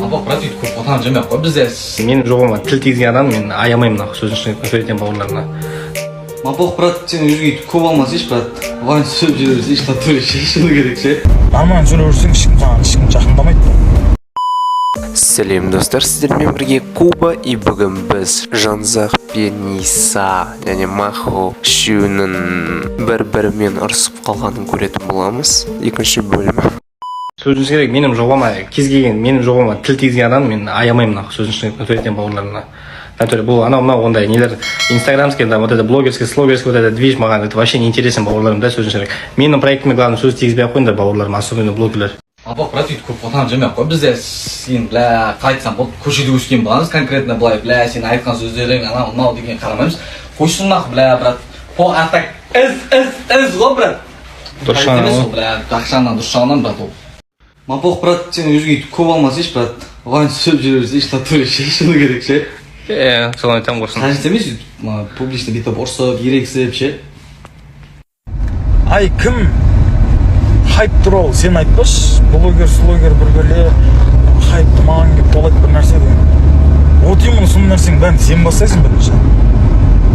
Абақ брат өйтіп көп отан жемей қой бізде. Менің жоғыма тіл тигізген адам мен аямаймын сөздің шын сөйлеткен бауырларына. Мапоқ брат сен өзге өйтіп көп алмасайшы брат. Оған сөйлеп жүре берсейші натуре шешіну керек ше. Нормально сөйлеп жүрсең ешкім саған ешкім жақындамайды. Сәлем достар, сіздермен бірге Куба и бүгін біз Жанзақ пен Ниса және Махо үшеуінің бір-бірімен ұрысып қалғанын көретін боламыз. Екінші бөлімі. Сөзіңіз керек, менің жоғыма тіл тигізген адам мен аямаймын сөздің шын сөйлеткен бауырларына. Натуре бұл анау ондай нелер инстаграмский, да, вот это блогерский, слогерский, вот это движ маған это вообще не интересен бауырларым, да, сөздің керек. Менің проектіме главное сөз тигізбей ақ қойыңдар бауырларым, особенно блогерлер. Абақ брат өйтіп көп отан жемей қой бізде. Сен бля қайтсам болды көшеде өскен болғанбыз конкретно былай бля сен айтқан сөздерің анау мынау деген қарамаймыз. Қойсыннақ бля брат. По атак из ғой брат. Дұрыс жағынан бля ақшаңнан дұрыс жағынан брат ол. Мапоқ брат сен өзге өйтіп көп алмасайшы брат. Оған сөйлеп жүре берсейші натуре шешіну керек ше. Солай айтамын құрсын. Қажет емес өйтіп публично бүйтіп ұрсып ерегісіп ше. Ай кім хайп туралы сен айтпашы, блогер біргеле хайпты маған кеп толайды бір нәрсе деген. Вот именно соның нәрсенің бәрін сен бастайсың бірінші.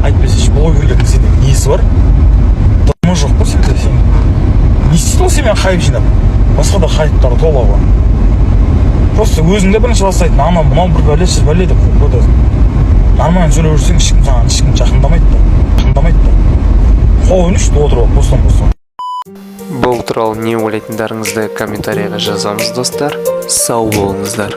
Айтпесейші блогерлердің сенде несі бар? Дымы жоқ па сенде сен? Не істейді ол сенмен хайп жинап? Басқа да хайптары тола ғой. Просто өзіңде бірінші бастайтын, анау мынау бір бәле деп қойдасың. Нормально сөйлеп жүрсең ешкім жақындамайды да. Қойыныш отырып бостан. Бұл туралы не ойлайтындарыңызды комментарияға жазамыз достар. Сау болыңыздар.